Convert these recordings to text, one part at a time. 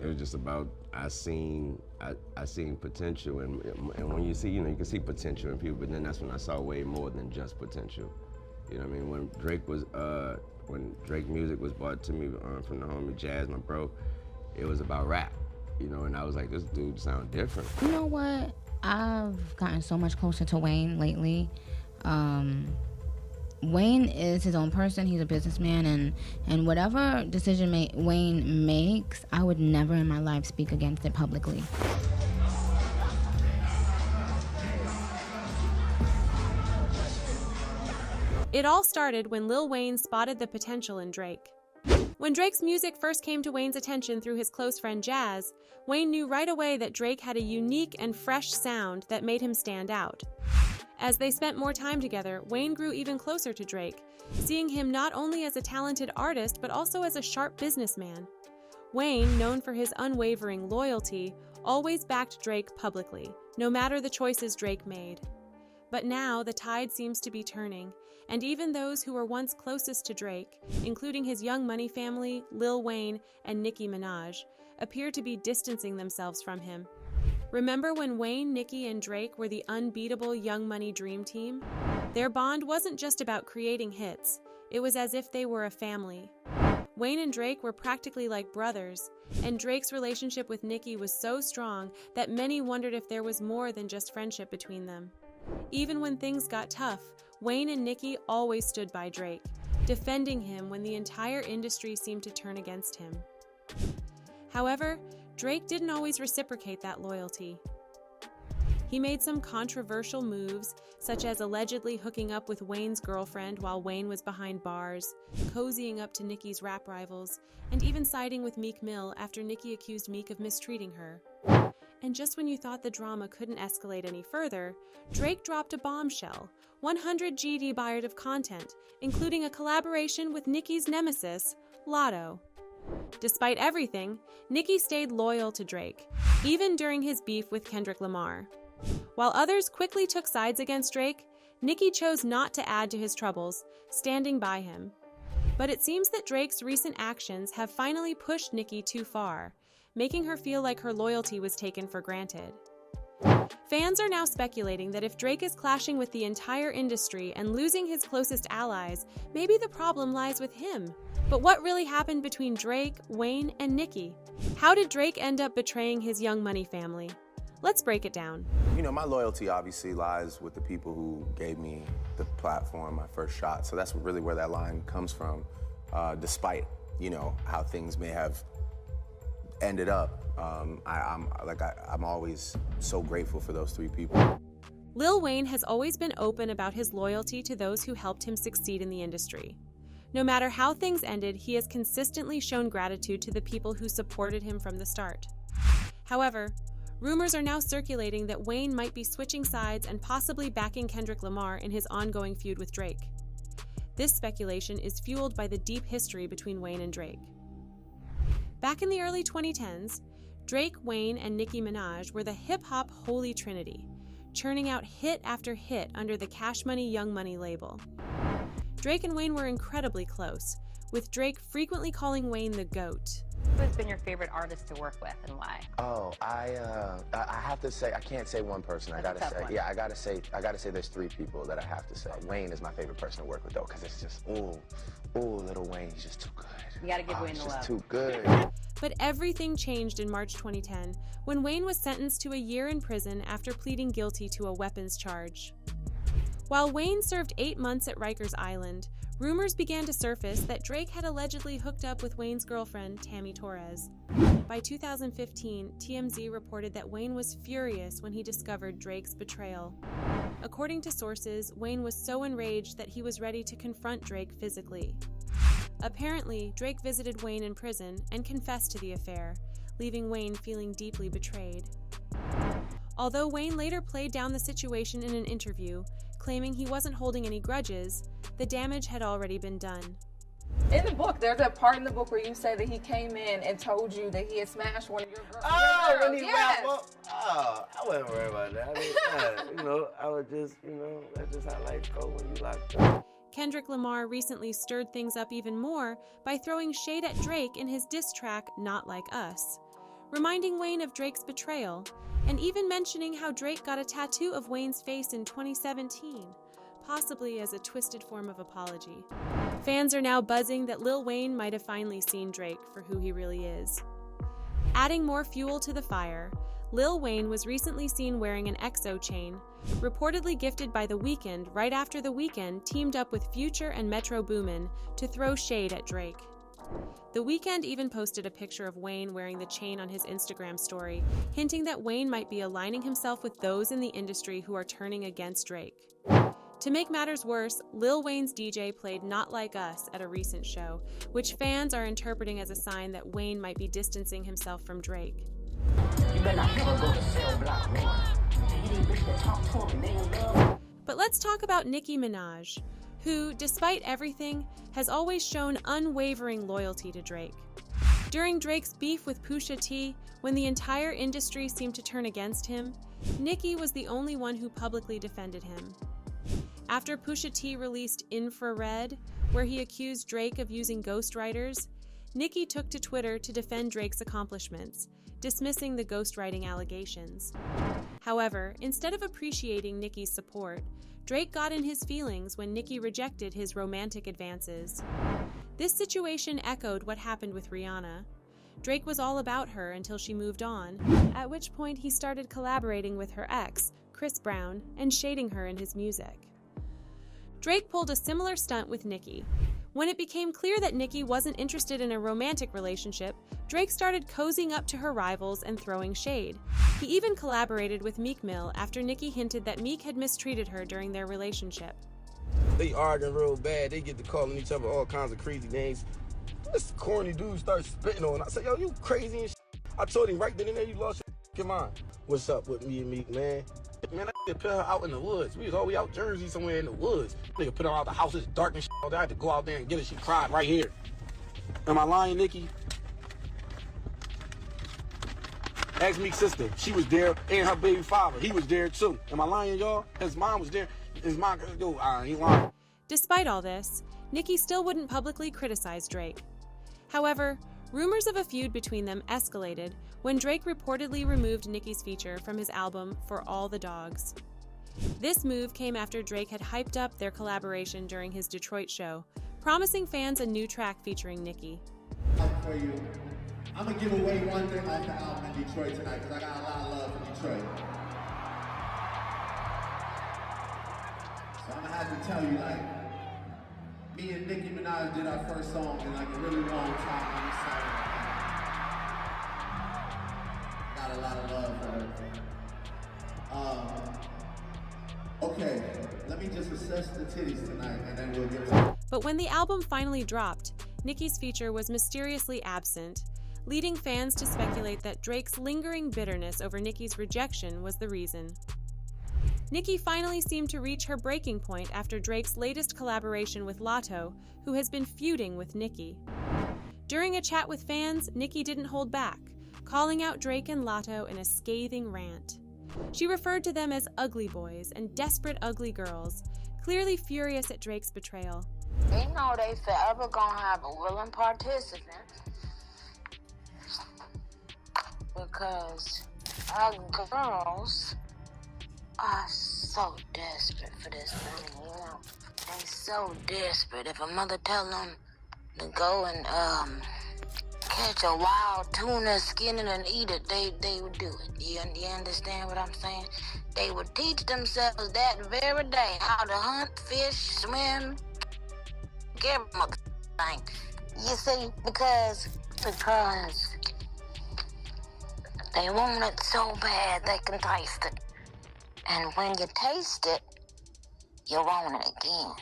It was just about I seen potential, and when you see, you know, you can see potential in people, but then that's when I saw way more than just potential. You know what I mean? When Drake music was brought to me from the homie Jazz, my bro, it was about rap, you know, and I was like, this dude sound different. You know what? I've gotten so much closer to Wayne lately. Wayne is his own person. He's a businessman, and whatever decision Wayne makes, I would never in my life speak against it publicly. It all started when Lil Wayne spotted the potential in Drake. When Drake's music first came to Wayne's attention through his close friend Jazz, Wayne knew right away that Drake had a unique and fresh sound that made him stand out. As they spent more time together, Wayne grew even closer to Drake, seeing him not only as a talented artist but also as a sharp businessman. Wayne, known for his unwavering loyalty, always backed Drake publicly, no matter the choices Drake made. But now the tide seems to be turning, and even those who were once closest to Drake, including his Young Money family, Lil Wayne, and Nicki Minaj, appear to be distancing themselves from him. Remember when Wayne, Nicki, and Drake were the unbeatable Young Money dream team? Their bond wasn't just about creating hits, it was as if they were a family. Wayne and Drake were practically like brothers, and Drake's relationship with Nicki was so strong that many wondered if there was more than just friendship between them. Even when things got tough, Wayne and Nicki always stood by Drake, defending him when the entire industry seemed to turn against him. However, Drake didn't always reciprocate that loyalty. He made some controversial moves, such as allegedly hooking up with Wayne's girlfriend while Wayne was behind bars, cozying up to Nicki's rap rivals, and even siding with Meek Mill after Nicki accused Meek of mistreating her. And just when you thought the drama couldn't escalate any further, Drake dropped a bombshell, 100 GB of content, including a collaboration with Nicki's nemesis, Lato. Despite everything, Nicki stayed loyal to Drake, even during his beef with Kendrick Lamar. While others quickly took sides against Drake, Nicki chose not to add to his troubles, standing by him. But it seems that Drake's recent actions have finally pushed Nicki too far, making her feel like her loyalty was taken for granted. Fans are now speculating that if Drake is clashing with the entire industry and losing his closest allies, maybe the problem lies with him. But what really happened between Drake, Wayne, and Nicki? How did Drake end up betraying his Young Money family? Let's break it down. You know, my loyalty obviously lies with the people who gave me the platform, my first shot. So that's really where that line comes from, despite, you know, how things may have ended up. I'm always so grateful for those three people. Lil Wayne has always been open about his loyalty to those who helped him succeed in the industry. No matter how things ended, he has consistently shown gratitude to the people who supported him from the start. However, rumors are now circulating that Wayne might be switching sides and possibly backing Kendrick Lamar in his ongoing feud with Drake. This speculation is fueled by the deep history between Wayne and Drake. Back in the early 2010s, Drake, Wayne, and Nicki Minaj were the hip-hop holy trinity, churning out hit after hit under the Cash Money Young Money label. Drake and Wayne were incredibly close, with Drake frequently calling Wayne the GOAT. Who's been your favorite artist to work with and why? Oh, I have to say, I can't say one person. I gotta say there's three people that I have to say. Wayne is my favorite person to work with though, because it's just, Lil Wayne, he's just too good. You gotta give Wayne the love. He's just too good. But everything changed in March 2010 when Wayne was sentenced to a year in prison after pleading guilty to a weapons charge. While Wayne served 8 months at Rikers Island, rumors began to surface that Drake had allegedly hooked up with Wayne's girlfriend, Tammy Torres. By 2015, TMZ reported that Wayne was furious when he discovered Drake's betrayal. According to sources, Wayne was so enraged that he was ready to confront Drake physically. Apparently, Drake visited Wayne in prison and confessed to the affair, leaving Wayne feeling deeply betrayed. Although Wayne later played down the situation in an interview, claiming he wasn't holding any grudges, the damage had already been done. In the book, there's that part in the book where you say that he came in and told you that he had smashed one of your girls. When he yes. wrapped up? I wasn't worried about that. I mean, I was just, that's just how life goes when you locked up. Kendrick Lamar recently stirred things up even more by throwing shade at Drake in his diss track, Not Like Us. reminding Wayne of Drake's betrayal, and even mentioning how Drake got a tattoo of Wayne's face in 2017, possibly as a twisted form of apology. Fans are now buzzing that Lil Wayne might have finally seen Drake for who he really is. Adding more fuel to the fire, Lil Wayne was recently seen wearing an EXO chain, reportedly gifted by The Weeknd right after The Weeknd teamed up with Future and Metro Boomin to throw shade at Drake. The Weeknd even posted a picture of Wayne wearing the chain on his Instagram story, hinting that Wayne might be aligning himself with those in the industry who are turning against Drake. To make matters worse, Lil Wayne's DJ played Not Like Us at a recent show, which fans are interpreting as a sign that Wayne might be distancing himself from Drake. But let's talk about Nicki Minaj, who, despite everything, has always shown unwavering loyalty to Drake. During Drake's beef with Pusha T, when the entire industry seemed to turn against him, Nicki was the only one who publicly defended him. After Pusha T released Infrared, where he accused Drake of using ghostwriters, Nicki took to Twitter to defend Drake's accomplishments, dismissing the ghostwriting allegations. However, instead of appreciating Nicki's support, Drake got in his feelings when Nicki rejected his romantic advances. This situation echoed what happened with Rihanna. Drake was all about her until she moved on, at which point he started collaborating with her ex, Chris Brown, and shading her in his music. Drake pulled a similar stunt with Nicki. When it became clear that Nicki wasn't interested in a romantic relationship, Drake started cozying up to her rivals and throwing shade. He even collaborated with Meek Mill after Nicki hinted that Meek had mistreated her during their relationship. They arguing real bad. They get to calling each other all kinds of crazy names. This corny dude starts spitting on. I said, yo, you crazy and shit. I told him right then and there, you lost your mind. What's up with me and Meek, man? Man, I had to put her out in the woods. We was all the way out Jersey somewhere in the woods. Nigga put her out the house, it's dark and shit. I had to go out there and get her. She cried right here. Am I lying, Nicki? Ask Meek's sister. She was there, and her baby father. He was there too. Am I lying, y'all? His mom was there. His mom, yo, he lying. Despite all this, Nicki still wouldn't publicly criticize Drake. However, rumors of a feud between them escalated when Drake reportedly removed Nicki's feature from his album For All the Dogs. This move came after Drake had hyped up their collaboration during his Detroit show, promising fans a new track featuring Nicki. For you, I'm gonna give away one thing off the album in Detroit tonight because I got a lot of love for Detroit. So I'm gonna have to tell you, like, me and Nicki Minaj did our first song in like a really long time on this side. Got a lot of love for her. Okay, let me just assess the titties tonight and then we'll get it. But when the album finally dropped, Nicki's feature was mysteriously absent, leading fans to speculate that Drake's lingering bitterness over Nicki's rejection was the reason. Nicki finally seemed to reach her breaking point after Drake's latest collaboration with Lato, who has been feuding with Nicki. During a chat with fans, Nicki didn't hold back, calling out Drake and Lato in a scathing rant. She referred to them as ugly boys and desperate ugly girls, clearly furious at Drake's betrayal. You know they forever gonna have a willing participant because our girls are so desperate for this money, you know. They so desperate. If a mother tell them to go and catch a wild tuna, skin it and eat it, they would do it. You understand what I'm saying? They would teach themselves that very day how to hunt, fish, swim, give them a thing. You see, because they want it so bad they can taste it. And when you taste it, you want it again.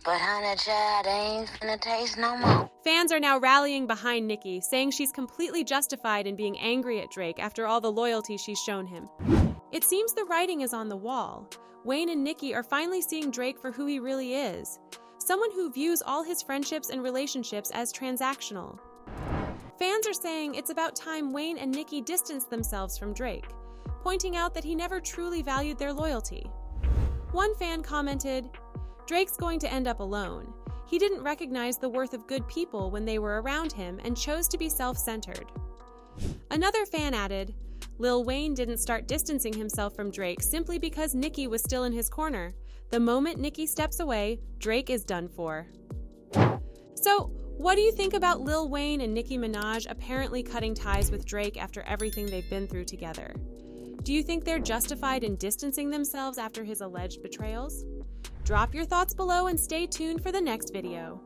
But honey child, they ain't finna taste no more. Fans are now rallying behind Nicki, saying she's completely justified in being angry at Drake after all the loyalty she's shown him. It seems the writing is on the wall. Wayne and Nicki are finally seeing Drake for who he really is, someone who views all his friendships and relationships as transactional. Fans are saying it's about time Wayne and Nicki distanced themselves from Drake, pointing out that he never truly valued their loyalty. One fan commented, "Drake's going to end up alone. he didn't recognize the worth of good people when they were around him and chose to be self-centered. Another fan added, Lil Wayne didn't start distancing himself from Drake simply because Nicki was still in his corner. The moment Nicki steps away, Drake is done for. So, what do you think about Lil Wayne and Nicki Minaj apparently cutting ties with Drake after everything they've been through together? Do you think they're justified in distancing themselves after his alleged betrayals? Drop your thoughts below and stay tuned for the next video.